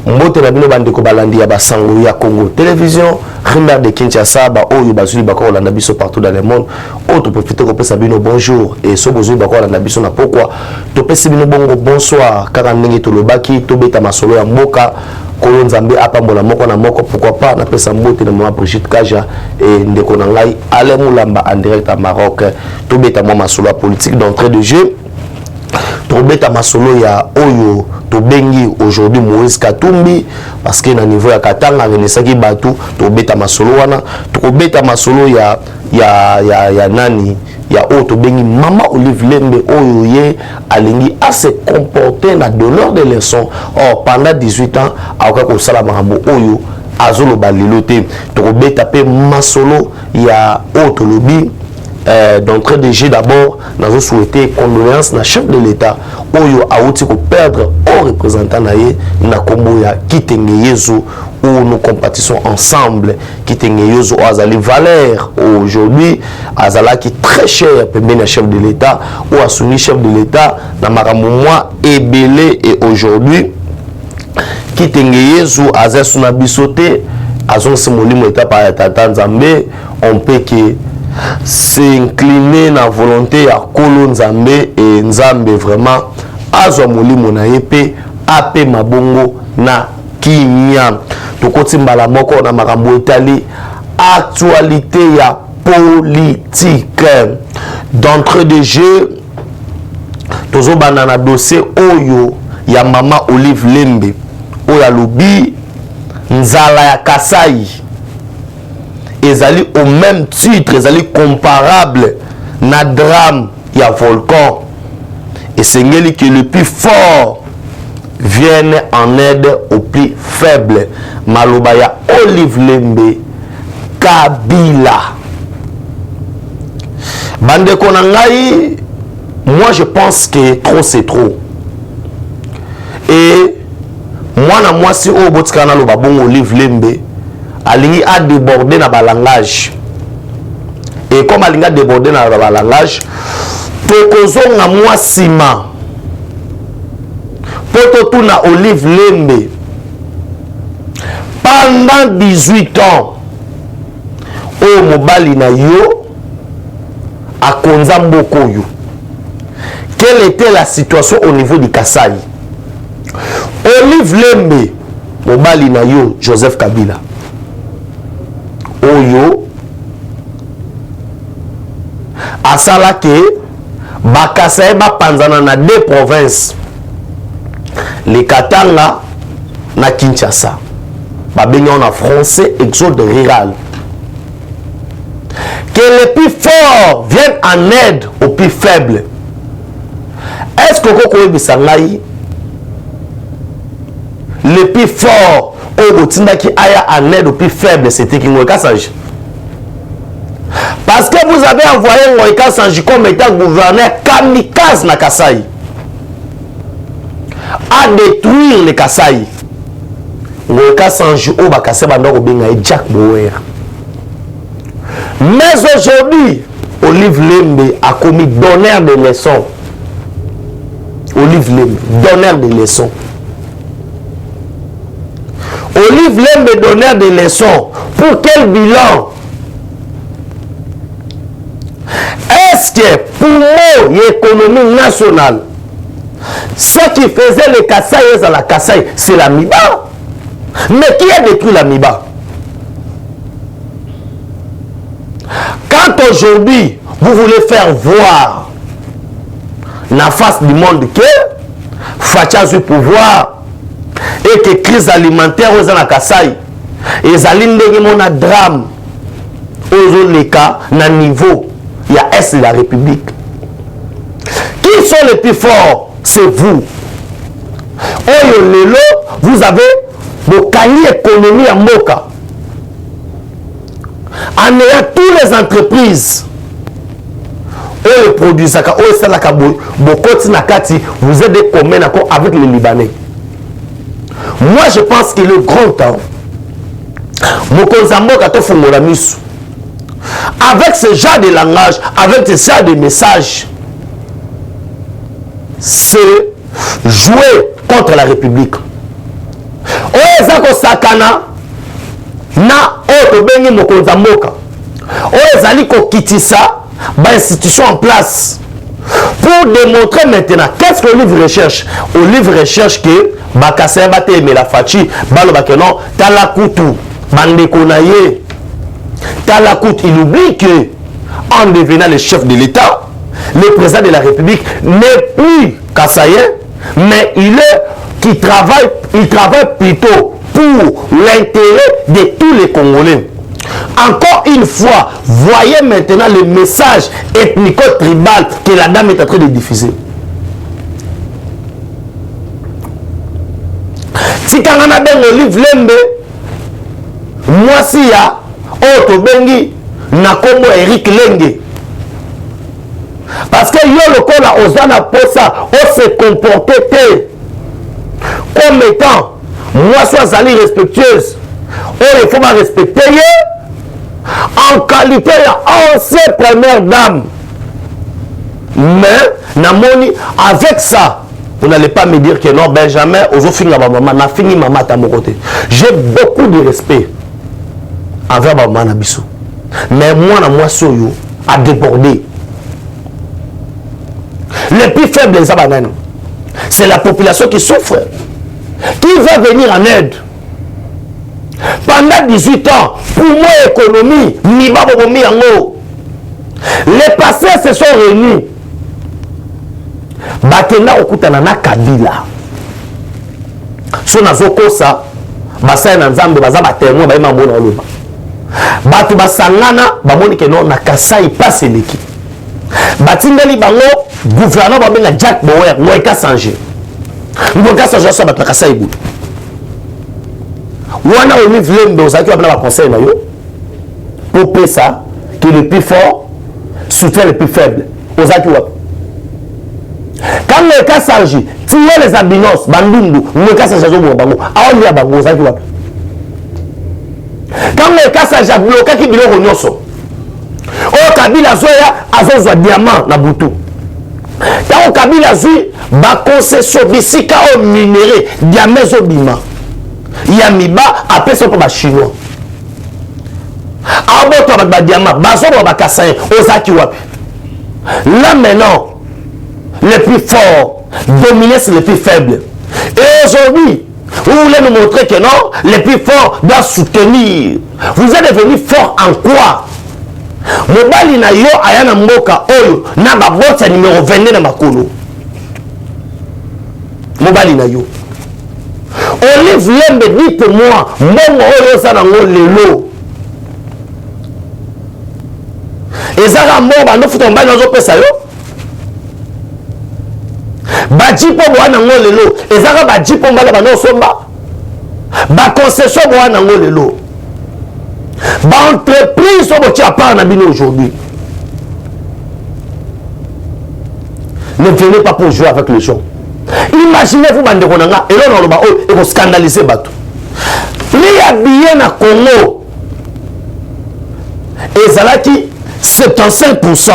mbote na bino bandeko balandi ya basango ya Congo Télévision Rimba de Kinshasa ba oyo bazuli bako olanda biso partout dans le monde o to profiter ko pesa bino bonjour et so bozuli bako olanda biso na pourquoi to pesa bino bongo bonsoir kaka ndenge to lobaki to beta masolo ya mboka kolo nzambe apambola moko na moko pourquoi pas na pesa mbote na mama Brigitte Kaja et ndeko na ngai Ale Moulamba en direct à Maroc to beta mama masolo politique d'entrée de jeu Tobeta masolo ya oyo tobengi aujourd'hui Moïse Katumbi parce que na niveau ya Katanga ngenesaki batu tobeta masolo wana tobeta masolo ya nani ya oyo tobengi Mama Olive Lembe oyo ye alingi à se comporter na donneur de leçons pendant 18 ans akoka ko sala makambo oyo azolo balelo te tobeta pe masolo ya oyo tolobi d'entrée de jeu d'abord, nous avons souhaité condoléances na chef de l'État oyo aouti ko perdre au représentant naie na kombo ya Kitenge Yezu où nous compatissons ensemble Kitenge Yezu azali valeur aujourd'hui azala qui très cher pembeni chef de l'État ou a soumis chef de l'État na makambo moi ebele et aujourd'hui Kitenge Yezu azali suna bisote azon se molimo état par tata Nzambe on peut que s'incliner na volonté ya Kolo Nzambe et Nzambe vraiment azwa molimo na yepe ape mabongo na kimia tokoti mbala moko na makambo etali actualité ya politique d'entrée de jeu tozo banana dossier oyo ya Mama Olive Lembe oyo alobi nzala ya Kasai ezali au même titre, ezali comparable na drame ya volcan et c'est que le plus fort vienne en aide au plus faible. Maloba ya Olive Lembe Kabila bande konangai, moi je pense que trop c'est trop et moi si au botikana lo babongo Olive Lembe alingi a débordé na balangage et comme alingi a débordé na balangage tokozonga mwa sima poto tuna Olive Lembe pendant 18 ans o mobali na yo akonza mboko yo quelle était la situation au niveau du Kasai Olive Lembe mobali na yo Joseph Kabila oyo asala ke bakasa ba panzana na deux provinces le Katanga na Kinshasa babengi en français exode rural que les plus forts viennent en aide aux plus faibles. Est-ce que koko bisangai les plus forts au qui aya en aide aux plus faibles, c'était qui Ngoïka Sanji. Parce que vous avez envoyé Ngoïka Sanji comme étant gouverneur kamikaze na Kasai à détruire les Kasai. Ngoïka Sanji au Bakase Bandoko Benga et Jack Bauer. Mais aujourd'hui, Olive Lembe a commis donneur de leçons. Olive Lembe, donneur de leçons. Olive Lembe donneur de leçons. Pour quel bilan? Est-ce que pour l'économie nationale, ce qui faisait les Kasaïs à la Kasaï, c'est la Miba? Mais qui a détruit la Miba? Quand aujourd'hui, vous voulez faire voir la face du monde que Facha du pouvoir et que crise alimentaire aux Anakasaï et Zaline de drame aux cas na niveau il y a Est de la République. Qui sont les plus forts? C'est vous. Oyo lelo, vous avez vos cahiers économie à Moka. En ayant toutes les entreprises et produisent vous êtes des communs avec les Libanais. Moi je pense qu'il est grand temps avec ce genre de langage, avec ce genre de message, c'est jouer contre la République. ezako sakana na oyo bengi mokonza mboka oyo ezali kokitisa ba institution en place pour démontrer maintenant qu'est-ce que le livre recherche. Au livre recherche que bakasa bate emela fachi baloba que non talakutu bandeko na ye talakutu. Il oublie que en devenant le chef de l'État, le président de la République n'est plus kassayen, mais il travaille plutôt pour l'intérêt de tous les Congolais. Encore une fois, voyez maintenant le message ethnico-tribal que la dame est en train de diffuser. Si quand on a bien le livre Lembe, moi si ya Oto Bengi na Kombo Eric Lenge. Parce que yo le col a osana posa, on se comporter comme étant moi soit ali respectueuse. Il faut me respecter en qualité d'ancienne première dame. Mais, namoni, avec ça, vous n'allez pas me dire que non, Benjamin, aujourd'hui, maman, n'a fini maman à mon côté. J'ai beaucoup de respect envers maman Nabissou. Mais moi, soyo a débordé. Les plus faibles des Abananes, c'est la population qui souffre, qui va venir en aide. Pendant 18 ans, pour moi, économie, les passés se sont réunis. Bakena okutana na Kabila. So nazoko sa, basaya na Nzambe baza batémoin ba ima mona oloba. Batu basangana bamoni ke non na Kasai passe leki. Batindeli bango gouverneur babenga Jack Bower, Ngoeka Sanje. Ngoeka Sanje so batla Kasai bu. Wana au livre Lembe ozaki wabna ba conseil na yo pour pesa que le plus fort soutient le plus faible. Ozaki wap. Quand le cas s'agit, tirer les albinos, bandundu, le cas s'agit au bango, aoli a bango ozaki wap. Quand le cas s'agit bloqué qui bilo ronyoso. O Kabila zoya azozwa diamant na butu. Quand Kabila zui ba concession bisika au minéré diamant zo bima. Yamiba après ça pour les Chinois. Aboto avec ba diamant, bazo ba kassayen, ozaki wapi. Là maintenant, les plus forts dominent sur les plus faibles. Et aujourd'hui, vous voulez nous montrer que non, les plus forts doivent soutenir. Vous êtes devenus forts en quoi? Mobali na yo ayana mboka oyo na ba bota numéro 22 na makolo. Mobali na yo. Olive Lembe, dites-moi, mbongo oyo sanango lelo. Ezara mbongo no futa mbani ozo pesa yo. Bajipo bwana ngo lelo, ezara bajipo mbala bano somba. Ba concession bwana ngo lelo. Ba entreprise obo tia part na bino aujourd'hui. Ne venez pas pour jouer avec les gens. Imaginez-vous bandeko nanga et là on va et scandaliser bateau. Les habillés na Congo et zalaki 75%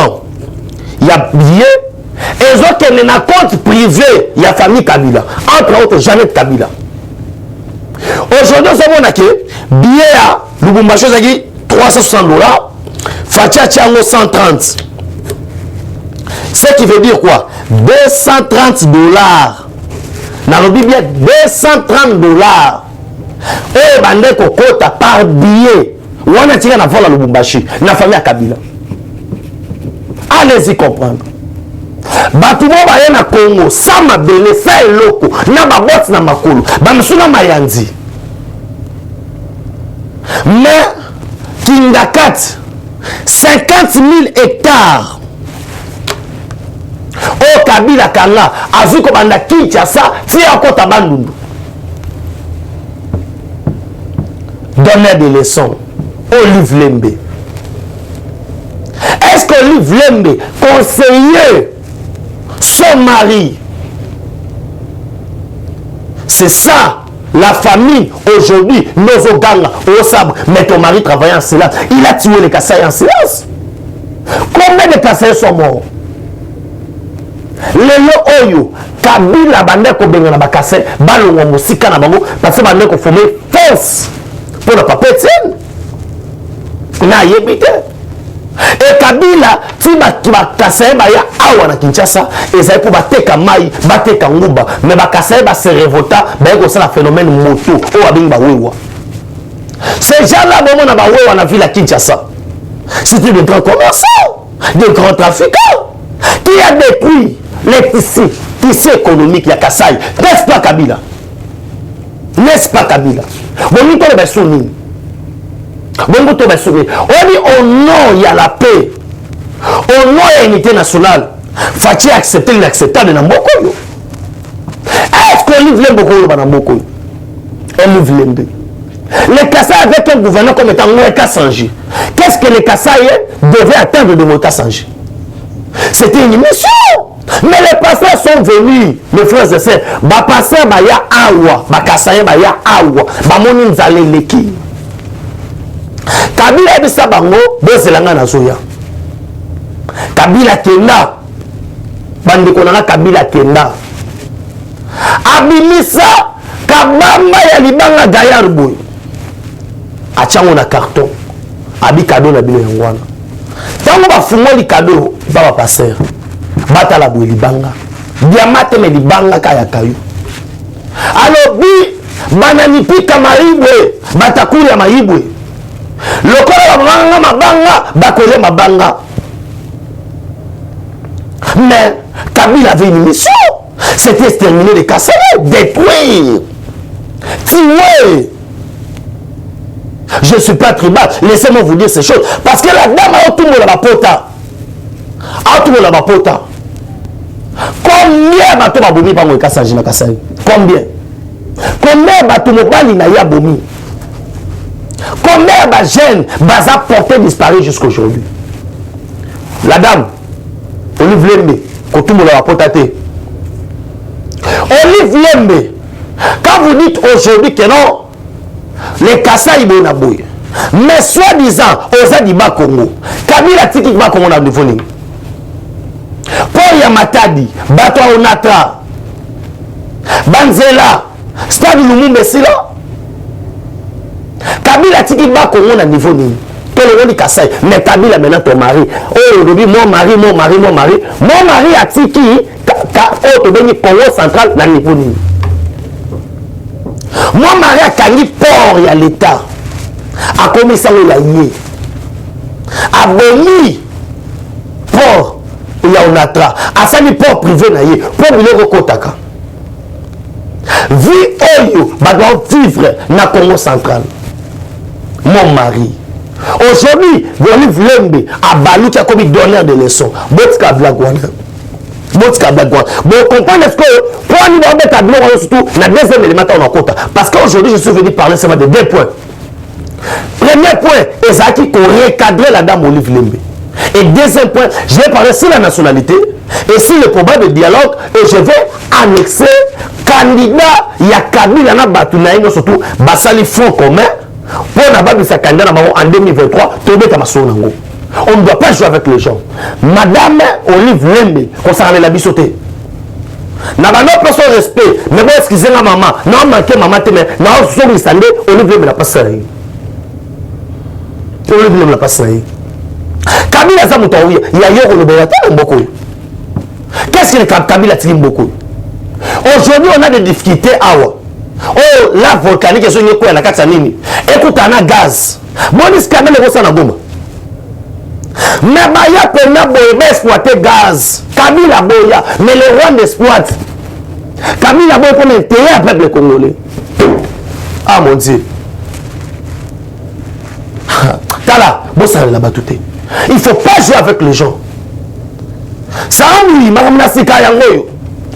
il y a billets et autres qui na compte privé il y a famille Kabila entre autres Jeannette Kabila. Aujourd'hui on a que billet à Lubumbashi zaki $360 Fatia Tiango 130. Ce qui veut dire quoi? $230. Dans le Bible, $230. Et bande kokota par billet. On a tiré la voile à Lubumbashi, la famille à Kabila. Allez-y comprendre. Batumo baye na Congo, sama bele, sa eloko, na babot na makolo, bamsuna mayandi. Mais, Kindakat, 50 000 hectares. O Kabila Kanga a vu comme on a quitté ça, c'est encore Tabandundu. Donner des leçons. Olive Lembe. Est-ce que Olive Lembe conseillait son mari? C'est ça la famille aujourd'hui. Nos Oganga, au sabre, mais ton mari travaillait en silence. Il a tué les Kassaïs en silence. Combien de Kassaïs sont morts? lelo oyo Kabila bande ko benga na bakase balongo musika na bango parce que bande ko former force pour la papetienne na yebite et Kabila ti bakase ba ya awa na Kinshasa et ça pour bateka mai bateka nguba mais bakase ba se révolta ba ko ça la phénomène moto o abing ba wewa ces gens là bon na ba wewa na ville à Kinshasa c'est des grands commerçants des grands trafiquants qui a détruit les tissus économiques ya Kasai. N'est-ce pas Kabila? N'est-ce pas Kabila? Bon, nous sommes soumis. Bon, nous sommes soumis. On dit au nom, il y a la paix. Au nom, il y a l'unité nationale. Faut-il accepter l'inacceptable dans beaucoup? Est-ce qu'on livre beaucoup dans beaucoup? On livre les les Kassai avec un gouverneur comme étant Moïka Sanji. Qu'est-ce que les Kassai devaient attendre de Moïka Sanji? C'était une mission. Mais les pasteurs sont venus, mes frères et sœurs. Ba pasteur ba ya awa, ba Kassai ba ya awa, ba moni nzale leki. Kabila ebisa bango bozelanga na zoya. Kabila kenda. Bande konanga Kabila kenda. Abimisa kabamba ya libanga gayar boy. Achango na carton. Abi cadeau na bino yangwana. Tango ba fungoli cadeau ba pasteur. Bata la boue libanga diamate me libanga kaya kayu alobi bananipi kamaribwe batakuri ya maibwe lokola mabanga mabanga bakole mabanga mais Kabila avait une mission, c'était exterminer les Kassai, détruire, tuer. Je ne suis pas tribal, laissez-moi vous dire ces choses parce que la dame a tout le monde à la pota. Combien bateau va bomi par mon Kasai na Kasai? Combien bateau mobali na ya bomi? Combien de jeunes baza porté disparu jusqu'à aujourd'hui? La dame Olive Lembe que tout le monde va potater. Olive Lembe, quand vous dites aujourd'hui que non, les Kassai ils na boy, mais soi-disant aux Adiba Congo, Kabila tiki ba Congo na niveau ni. Pour Yamatadi, Bato Onatra, Banzela, Stade Lumumba Sila, Kabila tiki ba Congo na niveau ni. Tout le monde Kassai, mais Kabila maintenant ton mari. Oh, aujourd'hui mon mari a tiki au Congo central na niveau ni. Mon mari a kangi port ya l'État. A commis ça la yé. A boni port. Il y a un atra. A sali port privé na yé. Pour biloko kotaka. Vie oyo, ba doit vivre na Congo central. Mon mari. Aujourd'hui, Olive Lembe a balu qui a commis donneur de leçons. Botka Blagwana. Botka Blagwana. Bon, comprenez ce que pour un niveau de tableau, surtout, la deuxième élément on a compte. Parce qu'aujourd'hui, je suis venu parler seulement de 2 points. Premier point, Ezaki qu'on recadrer la dame Olive Lembe. Et deuxième point, je vais parler sur la nationalité et sur le combat de dialogue et je vais annexer candidat Yakabila na Batunaïno surtout Basali Front commun pour n'avoir sa candidat en 2023 tomber comme ça. On ne doit pas jouer avec les gens. Madame Olive Lembe, concernant la bisoté. N'a pas son respect, mais bon, excusez-moi maman, non manqué maman, mais non, sur le standard, Olive Lembe n'a pas ça. Olive Lembe n'a pas ça. Kabila Zamoutaouya, il y a eu le Béateur beaucoup. Qu'est-ce que Kabila tient beaucoup? Aujourd'hui, on a des difficultés à Oh, la volcanique, est une école à la Katsanini. Écoute, on a gaz. Bon, il y a des choses à Goma. Mais Baya Pena Boya exploiter gaz. Kabila Boya, mais le roi n'exploite. Kabila Boya pour l'intérêt à peuple congolais. Ah mon Dieu. Tala, bon ça là-bas tout est. Il ne faut pas jouer avec les gens. Ça embrouille, madame Nassika Yangoyo.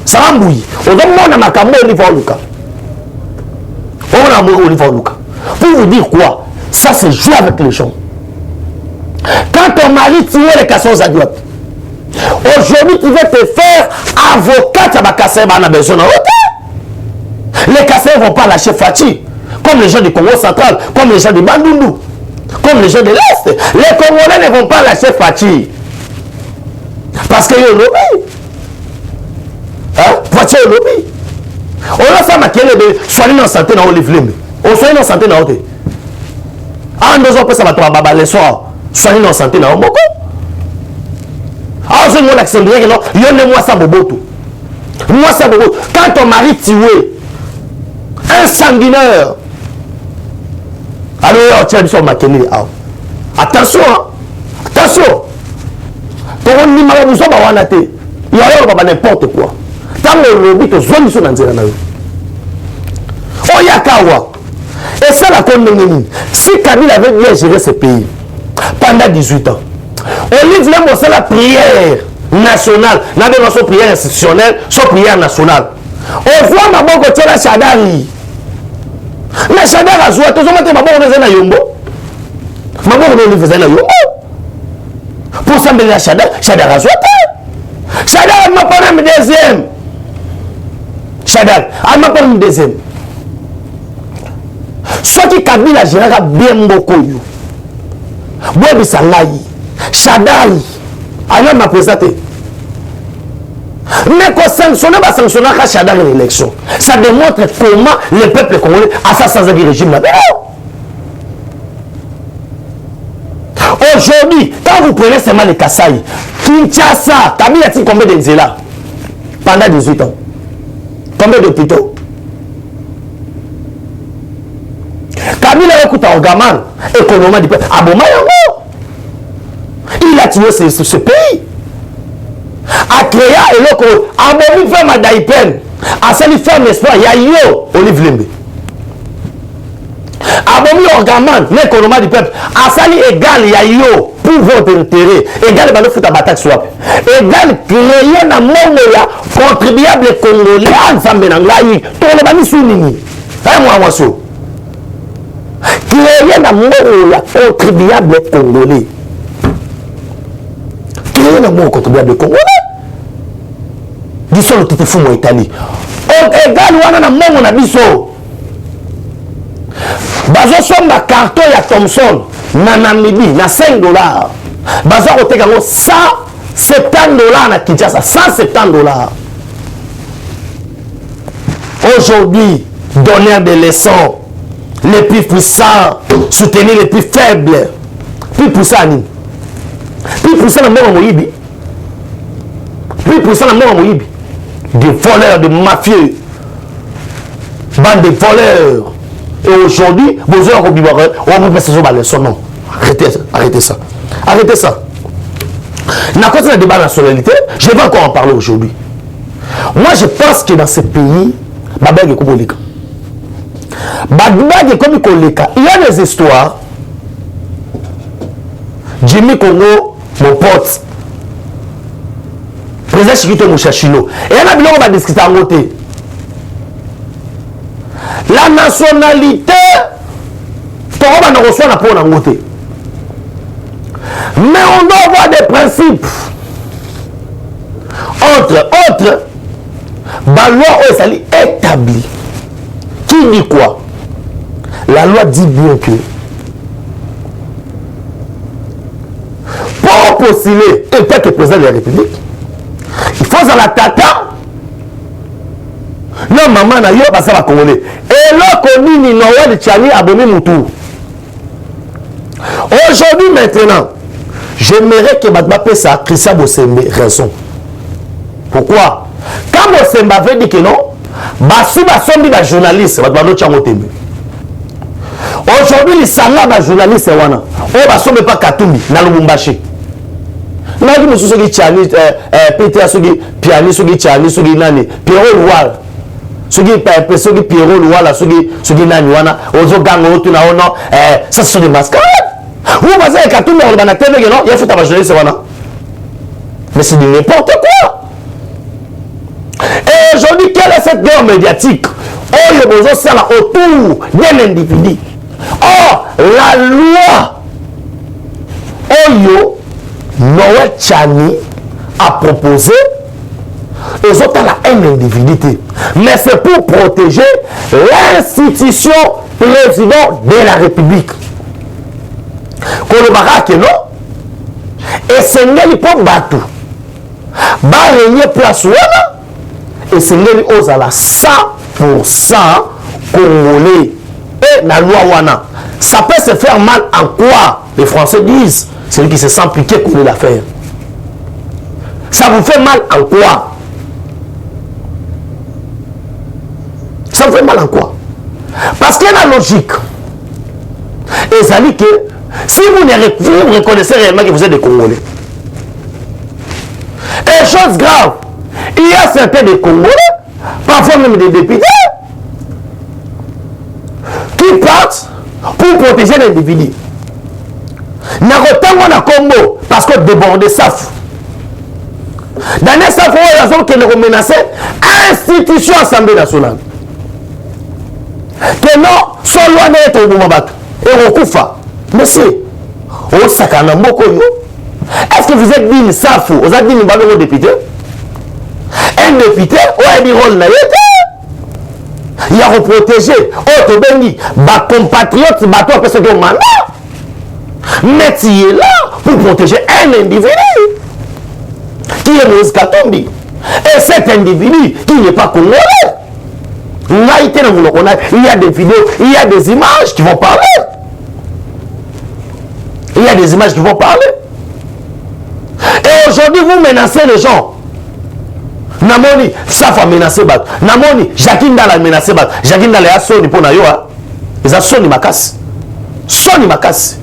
Ça embrouille. On demande à Makambo Oliver Luka. On a mouru Oliver Luka. Pour vous dire quoi? Ça c'est jouer avec les gens. Quand ton mari tire les cassons à droite, aujourd'hui tu veux te faire avocat à Bakassé, on a besoin de les Kassais ne vont pas lâcher Fati. Comme les gens du Congo central, comme les gens du Bandundu. Comme les gens de l'Est, les Congolais ne vont pas lâcher Fati. Parce que voiture lobby. On a ça maquillé de soigner dans santé dans Olive Lembe. On soigne dans santé dans Olive. Ah, nous avons ça va tomber le soir. Soigner dans santé dans Omoko. Ah, je me l'accent bien que non, il y a moi ça boboto. Moi ça boboto. Quand ton mari tué, un sanguinaire. Alors, tu as dit sur maquillé. Attention, attention. Ton numéro vous soit pas wanaté. Il y a pas n'importe quoi. Tant le lobby que zone sur nanzela na. Oh yakawa. Et ça la condamné. Si Kabila avait bien géré ce pays pendant 18 ans. Olive Lembe c'est la prière nationale, n'a pas son prière institutionnelle, son prière nationale. On voit ma bonne côté la Chadari. La Chadari a joué, tout le monde ma bonne faisait na yombo. Ma bonne faisait na yombo. Pour ça, la Chadari a joué. Chadari m'a pas un deuxième. Chadari m'a pas un deuxième. Soit qui Kabila géré bien beaucoup. Moi, je suis Chadari, alors m'a présenté. Mais qu'on sanctionne, va sanctionner à Chadari l'élection. Ça démontre comment le peuple congolais a ça sans le régime là. Aujourd'hui, quand vous prenez seulement les Kasaï, Kinshasa, Kabila a-t-il combien d'Enzela pendant 18 ans? Combien d'hôpitaux? Kabila a écouté un gamin, économie du peuple. Aboma yango. Il a tué ce pays. A créé et l'autre, a mobilisé fait Madaïpen, a sali fait l'espoir, il y a yo, Olive Lembe. A mobilisé orgaman, l'économie du peuple, a sali égal, il y a yo, pour votre intérêt, égal, il va faire bataille swap. Égal, créer un monde, contribuable congolais, ensemble, n'anglais, tout le monde est souni. Moi, so. Créer un monde, contribuable congolais. Il y a un contribuable congolais. Disons le petit fou en Italie. On égal ou on a mon abisso. Bazo son ma carton ya Thomson na Namibie na $5. Bazo au tegango $170 na Kinshasa, $170. Aujourd'hui, donner des leçons, les plus puissants, soutenir les plus faibles. Plus puissants. Plus puissant le monde Moïbi. Plus puissant le monde Moïbi. Des voleurs, des mafieux. Bande de voleurs. Et aujourd'hui, vous avez on va passer sur la leçon. Non. Arrêtez ça. Arrêtez ça. Dans le débat de nationalité, je vais encore en parler aujourd'hui. Moi, je pense que dans ce pays, il y a des histoires. Jimmy Congo, mon pote, président Chikito Mouchachino. Et il y a un qui va discuter en côté. La nationalité, on va reçoit la peau en côté. Mais on doit avoir des principes. Entre autres, la loi est établie. Qui dit quoi? La loi dit bien que pour postuler et peut-être le président de la République, il faut à la tata. Non, maman, n'a pas ça va congolais. Et là, qu'on dit, ni Noël Tchani a donné mon tour. Aujourd'hui, maintenant, j'aimerais que Badba Pessa, Christian Bossembe, raison. Pourquoi? Quand Bossembe avait dit que non, Bassou Basombi, la journaliste, Badba Tchango Tembe. Aujourd'hui, les salats de journalistes, on va sommer pas Katumbi, dans le Mumbashi. Nous avons dit que Tchani, Pété, pianiste, Tchani, Nani, Pierrot Loual. Ceux qui Pierrot Loual, ceux qui Nani, Ozo Gango, tout là, ça sont des mascarades. Vous pensez que Katumbi, on va télé, non, il y a fait ta journaliste, mais c'est n'importe quoi. Et aujourd'hui, quelle est cette guerre médiatique? Oh, il y a besoin de autour d'un individu. Or, la loi Oyo Noël Tchani a proposé aux autres un individu. Mais c'est pour protéger l'institution président de la République. Qu'on le baraque, non? Et c'est n'est pas battu. Ba régner place ouana et c'est ozala 100% congolais et la loi wana. Ça peut se faire mal en quoi? Les Français disent celui qui se sent piqué connaît l'affaire. Ça vous fait mal en quoi? Ça vous fait mal en quoi? Parce qu'il y a la logique. Et ça dit que si vous reconnaissez réellement que vous êtes des Congolais, et chose grave, il y a certains des Congolais, parfois même des députés, qui partent pour protéger l'individu. Narotango na Congo, parce que déborder ça. Dans les SAF, il y a des gens qui ont menacé l'institution Assemblée nationale. Que non, soit loin d'être au Boumabat. Et au Koufa. Monsieur, au Sakanamboko, est-ce que vous êtes dit SAF, vous êtes dit un député? Un député, ou un rôle il y a reprotégé, autre béni, ma compatriote, bateau après ce que mandat. Mais il est là pour protéger un individu qui est Moïse Katumbi. Et cet individu qui n'est pas congolais. Il y a des vidéos, il y a des images qui vont parler. Il y a des images qui vont parler. Et aujourd'hui, vous menacez les gens. Namoni, ça va menacer Bat. Namoni, Jacqueline Dala menacer Bat. Jacqueline Dala a sonné pour Nayoa. Ils ont sonné ma casse. Sonné ma casse.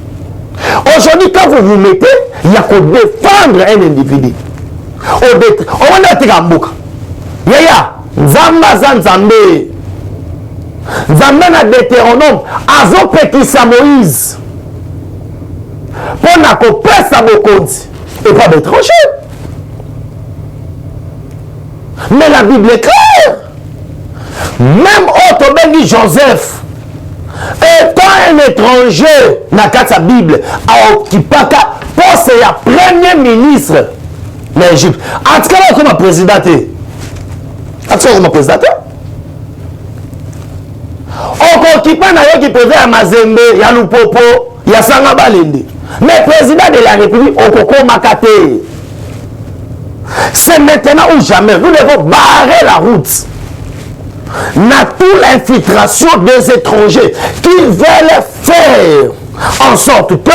Aujourd'hui, quand vous vous mettez, il y a qu'à défendre un individu. On va être Gambouk. Yaya, Zamba Zanzambe. Zamba na Deutéronome. Azo Pekisa Moïse. Pour n'a qu'au pèse à Bokonzi. Et pas d'étranger. Mais la Bible est claire. Même Otobengi Joseph, étant un étranger, dans la Bible, a occupé pour ser le premier ministre de l'Égypte. En tout cas, comme président. En tout cas, comme président. On occupé dans le président à Mazembe, il y a Lupopo, il y a Sanga Balende. Mais président de la République, on a Makate. C'est maintenant ou jamais. Nous devons barrer la route. N'a toute l'infiltration des étrangers qui veulent faire en sorte que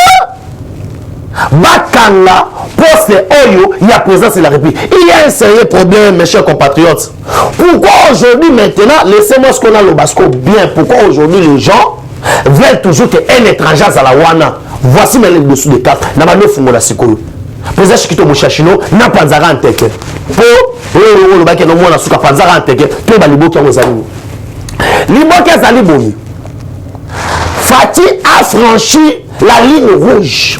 Bakanga, poste Oyo, il y a présence de la République. Il y a un sérieux problème, mes chers compatriotes. Pourquoi aujourd'hui, maintenant, laissez-moi ce qu'on a le basco bien. Pourquoi aujourd'hui les gens veulent toujours qu'un étranger à la Wana? Voici mes lignes dessous des cartes. N'a pas de fumée la sikolo. Président Chikito Mouchachino n'a pas de en teke. Pour le bac et le monde a souka panzara en teke. Que balibo qui a aux amis. Libo qui a zali boni. Fati a franchi la ligne rouge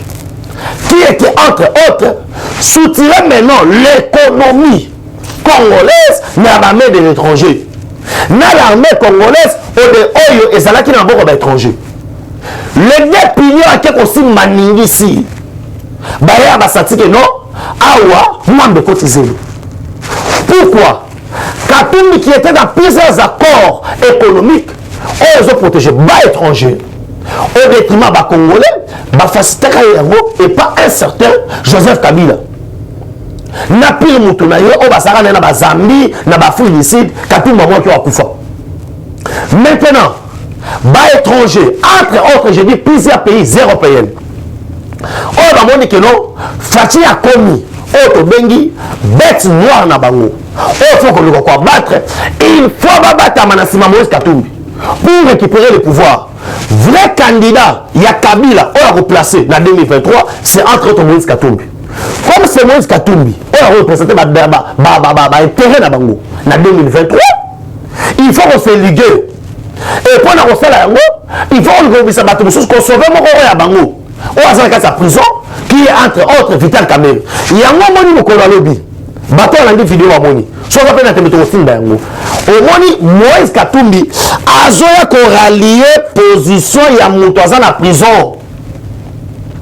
qui était entre autres soutirer maintenant l'économie congolaise dans l'armée de l'étranger. Dans l'armée congolaise, au Oyo et Zalaki n'a pas d'étranger. Les deux pignons à quelque chose maningi ici. Baya basati que non, awa, mwambe kotizelo. Pourquoi? Katumbi qui était dans plusieurs accords économiques, ils ont protégé les étrangers. Au détriment des Congolais, et pas un certain Joseph Kabila. Na pire moutouna yo, basara na ba Zambie, na ba Félicide, Katumba moi qui a kufa. Maintenant, les étrangers, entre autres, je dis plusieurs pays européens. Oh, bah, on dit que non, Fati a commis, autre bengi, bête noire na bango. Oh, faut qu'on le battre. Il faut battre Manasima Moïse Katumbi pour récupérer le pouvoir. Vrai candidat, il y a Kabila, on l'a replacé en 2023, c'est entre autres Moïse Katumbi. Comme c'est Moïse Katumbi, on l'a représenté intérêt na bango en 2023, il faut qu'on se ligue. Et pour la recelle, il faut qu'on se batte, qu'on sauve mon bango. On a sa prison qui est entre autres Vital Kamerhe. Il y a un moment où on a lobby. Bateau on a dit vidéo à Moni. Soit on a fait un aussi d'ango. Au Moni Moïse Katumbi a joué qu'on rallié position il y a Moutouazan la prison.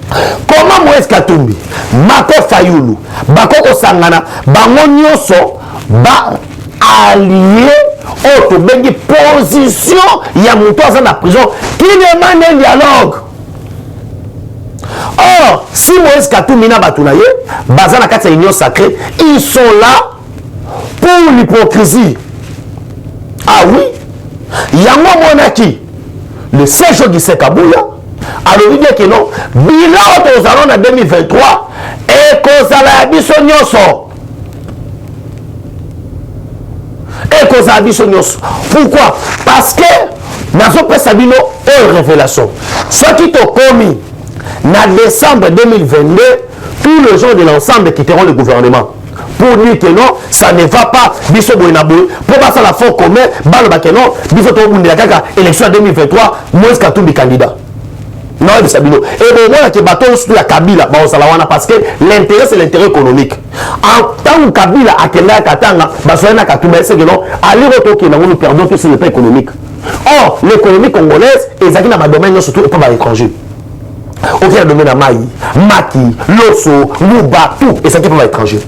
Comment Moïse Katumbi, Mako Fayoulou, Bako Sangana, Bango Nyoso, ba allié autre bengi position il y a Moutouazan la prison qui demande un dialogue. Or, si Moïse Katumbi n'a pas tourné, Bazana Katsa Union Sacrée, ils sont là pour l'hypocrisie. Ah oui, yango monaki le 16 jours du Sekabouya, alors il dit que non, bilan aux allons en 2023 et kozala biso nyoso. Et kozala biso nyoso. Pourquoi? Parce que nazo pesa bino une révélation. Ce qui te commis en décembre 2022, tous les gens de l'ensemble quitteront le gouvernement. Pour dire que non, ça ne va pas, biso boinabou, pour passer à la fond commun, baloba que non, biso to bundi la kaka, élection 2023, moins Katumbi candidat. Non, et Sabino. Et bon, moi, que bateau sur la Kabila, bah, on s'en parce que l'intérêt, c'est l'intérêt économique. En tant que Kabila, à Kenya, Katanga, bah, soit na Katumbi, c'est que non, aller au Toki, nous perdons tout sur le plan économique. Or, l'économie congolaise, et ça qui n'a pas de domaine, surtout, pas à l'étranger. Aucun domaine à Maï, Maki, Loso, Mouba, tout, et ça qui est pas à l'étranger.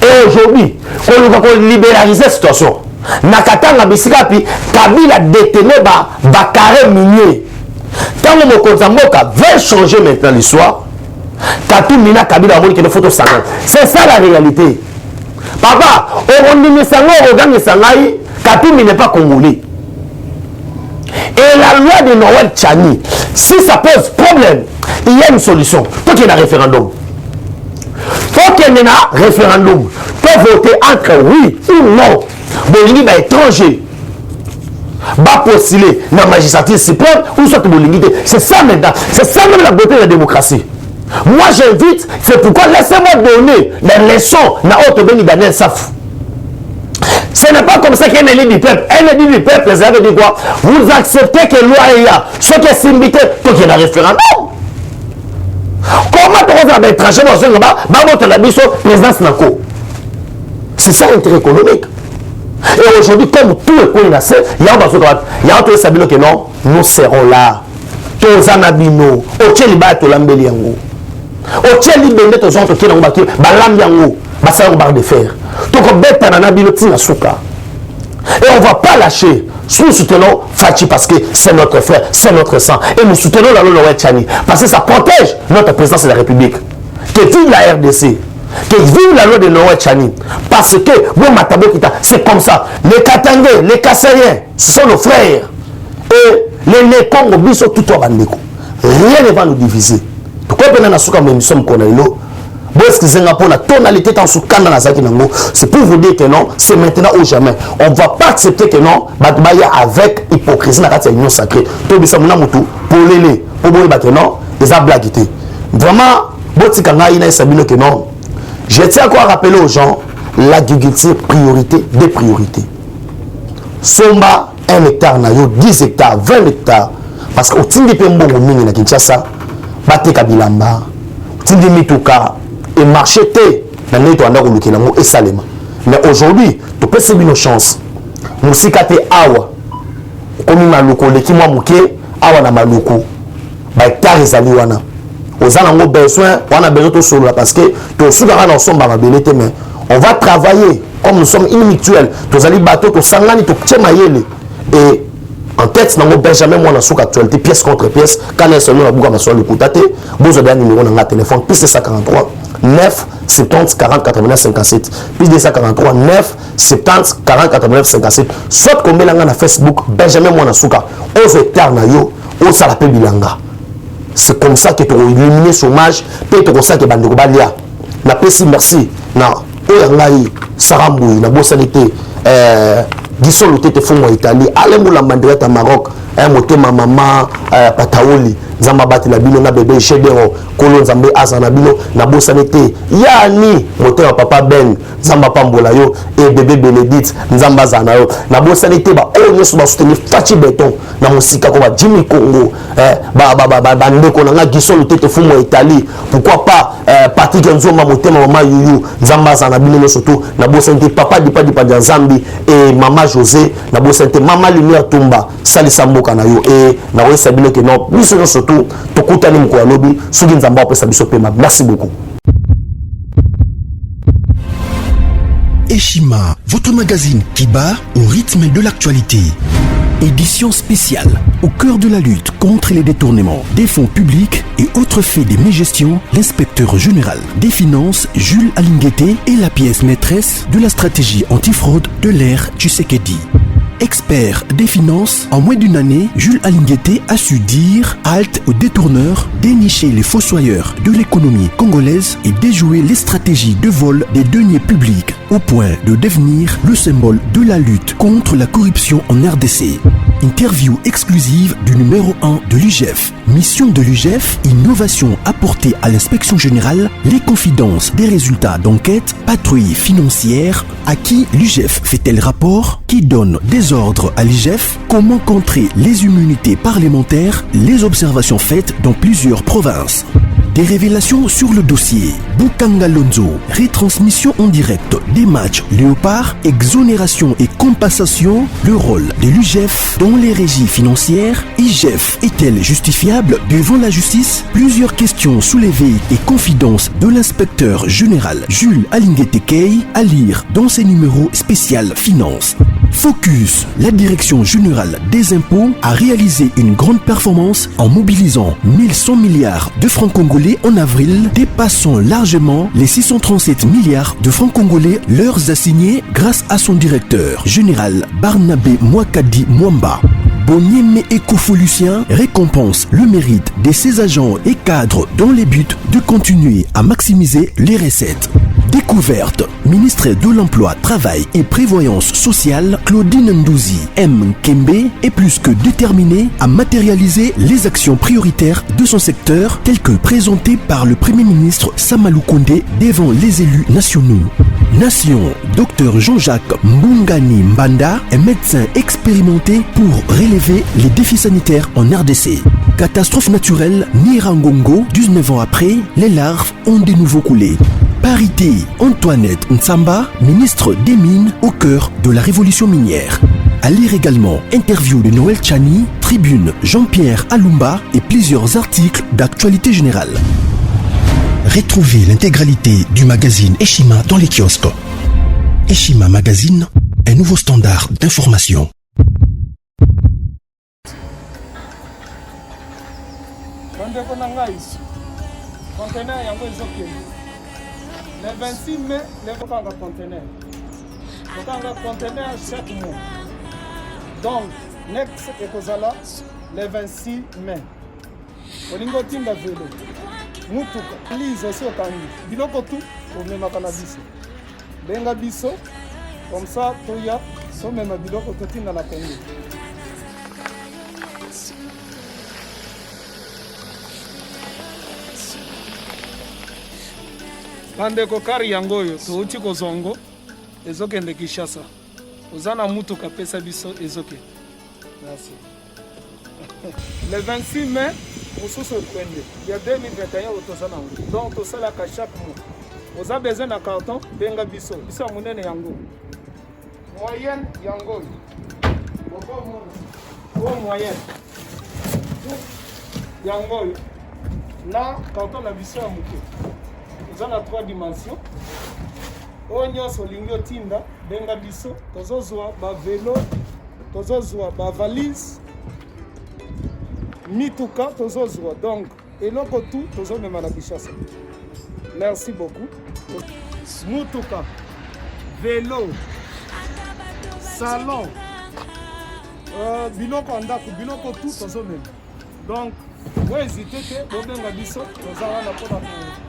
Et aujourd'hui, on va libéraliser la situation. Nakatanga Bisikapi, Kabila détenu carré minier. Quand le Mokozamboka veut changer maintenant l'histoire, Katou Mina Kabila a dit que photo sangan. C'est ça la réalité. Papa, on dit que Sango Sangai, Katou n'est pas congolais. Et la loi de Noël Tchani, si ça pose problème, il y a une solution. Faut qu'il y ait un référendum. Faut qu'il y ait un référendum. Faut voter entre oui ou non. Bolingi va étranger. Va postuler dans la magistrature suprême ou soit Bolingi. C'est ça maintenant. C'est ça même la beauté de la démocratie. Moi j'invite, c'est pourquoi laissez-moi donner des leçons dans Haute Béni Daniel Saf. Ce n'est pas comme ça qu'un élu du peuple. Un élu du peuple, ça veut dire quoi? Vous acceptez que loi est là. Ce qui est symbité, tout qu'il y a un référendum. Comment tu vas faire l'étranger dans ce moment? Va la mission présidence Nako. C'est ça l'intérêt économique. Et aujourd'hui, comme tout le pays nassé, il y a un peu Sabino que non, nous serons là. Tozanabino, Ocheli Bato Lambeliango. Ocheli Bende Tozanto Kinangaki, Balambiango, Bassayon Bar de Fer. Donc on bête Tananabino Tina Souka. Et on ne va pas lâcher. Nous soutenons Fachi parce que c'est notre frère, c'est notre sang. Et nous soutenons la loi Tchani parce que ça protège notre présidence de la République. Que vive la RDC. Que vive la loi de Noël Tchani. Parce que, bon, c'est comme ça. Les Katangais, les Kassaïens sont nos frères. Et les Nekongos, ils sont tout à Bandeko. Rien ne va nous diviser. Pourquoi nous sommes connus? La tonalité c'est pour vous dire que non, c'est maintenant ou jamais. On ne va pas accepter que non, avec hypocrisie dans la union sacrée. Pour l'élé, pour que non, les ablaguités. Vraiment, que non. Je tiens encore à rappeler aux gens l'agriculture priorité des priorités. Somba 1 hectare, 10 hectares, 20 hectares. Parce que au Tindi Pembo, au na Kinshasa, Bate Kabilamba, Tindi Mituka, et marché dans le et Salema. Mais aujourd'hui, tu peux se une chance. Musikate awa. Comme maluko, l'équipe mouké, awa na maluko. Bah, tarizali wana. Aux anangos besoin, on a besoin de solo parce que tu soudara dans son barabelete, mais on va travailler comme nous sommes inmutuels. Tu allez bateau, tu sangani, tu tchemayele. Et en tête, nous Benjamin, moi, dans actualité, pièce contre pièce, quand elle se met à Bouga, sur le coup, vous avez un numéro dans le téléphone, plus de 143 9 70 40 89 57, plus de 143 9 70 40 89 57. Soit qu'on met dans Facebook, Benjamin, moi, dans Souka, 11 hectares, on s'appelle Bilanga. C'est comme ça que tu as éliminé le chômage, peut-être comme ça que tu as éliminé. Merci. Saramboui, na Bossanité, Gisolo Tete Fongo Italie, Alemboula Mandrette à Maroc, Motema Maman, Pataoli, Zambabati la Bino, na bébé Chedero, Kolon Zambé Azanabino, na Bossanité, Yani, Motema Papa Ben, Zamba Pambolayo, et bébé Bénédicte, Zamba Zanayo, na Bossanité, bah, oh, nous sommes soutenus Fachi Béton, na Mosika, comme Jimmy Congo, Ndeko, na Gisolo Tete Fongo Italie, pourquoi pas Patrick Nzoma, Motema Maman Yuyu, Zamba Zanabino, surtout, na Bossanité, Papa Dipa Dipa Zambi, et Maman José, na Bossanité, Maman Lumière Tumba, Sali Sambo Kanayo, et na Roy Sabino Kenon, nous sommes surtout, Tokutani Mkouanobi, Sougin Zamba, merci beaucoup. Eshima, votre magazine qui bat au rythme de l'actualité. Édition spéciale. Au cœur de la lutte contre les détournements des fonds publics et autres faits de mégestion, l'inspecteur général des finances, Jules Alinguete, est la pièce maîtresse de la stratégie antifraude de l'ère Tshisekedi. Expert des finances, en moins d'une année, Jules Alinguete a su dire halte aux détourneurs, dénicher les fossoyeurs de l'économie congolaise et déjouer les stratégies de vol des deniers publics au point de devenir le symbole de la lutte contre la corruption en RDC. Interview exclusive du numéro 1 de l'UGF. Mission de l'UGF, innovation apportée à l'inspection générale, les confidences des résultats d'enquête, patrouille financière, à qui l'UGF fait-elle rapport, qui donne des ordres à l'UGF, comment contrer les immunités parlementaires, les observations faites dans plusieurs provinces. Des révélations sur le dossier Bukanga Lonzo, retransmission en direct des matchs Léopard, exonération et compensation, le rôle de l'UGF dans les régies financières, IGF est-elle justifiable devant la justice? Plusieurs questions soulevées et confidences de l'inspecteur général Jules Alinguete Kei à lire dans ses numéros spécial Finance. Focus, la direction générale des impôts a réalisé une grande performance en mobilisant 1100 milliards de francs congolais en avril, dépassant largement les 637 milliards de francs congolais leur assignés grâce à son directeur général Barnabé Mwakadi Mwamba. Bonieme Ecofo-Lucien récompense le mérite de ses agents et cadres dans les buts de continuer à maximiser les recettes. Découverte, ministre de l'Emploi, Travail et Prévoyance sociale, Claudine Ndouzi M. Kembe est plus que déterminée à matérialiser les actions prioritaires de son secteur telles que présentées par le Premier ministre Samalou Kondé devant les élus nationaux. Nation, Dr Jean-Jacques Mbungani Mbanda est médecin expérimenté pour relever les défis sanitaires en RDC. Catastrophe naturelle, Nirangongo, 19 ans après, les larves ont de nouveau coulé. Parité, Antoinette Nsamba, ministre des Mines au cœur de la révolution minière. À lire également interview de Noël Tchani, tribune Jean-Pierre Alumba et plusieurs articles d'actualité générale. Retrouvez l'intégralité du magazine Eshima dans les kiosques. Eshima Magazine, un nouveau standard d'information. Le 26 mai, les conteneurs. Conteneur chaque mois. Donc, next ekozala le 26 mai. Olingo tinga velo. Mutuka. Lise aussi otangi. Biloko tout pour même cannabis. Benga biso. Comme ça, toya, so même biloko to tinga na Congo. Bandeko kari yango oyo touti kozongo ezokende Kinshasa. Ozana mutuka pesa biso ezoke. Merci. Le 26 mai, mosusu ekwende. Ya 2021 otozana ngo. Donc tosala ka chaque mois. Oza besoin na carton benga biso. Biso munene yango. Moyenne yango oyo. Bon moyenne. Yango oyo. Na carton na biso ya muke. Nous avons 3 dimensions. Onyo solingo tinda benga biso tozozwa ba vélo, tozozwa ba valise, mituka tozozwa. Donc eloko tout tozomema na Kinshasa. Merci beaucoup. Mutuka, vélo, salon, biloko ndako, biloko tout tozomema. Donc vous hésitez que bobenga biso tozala na pona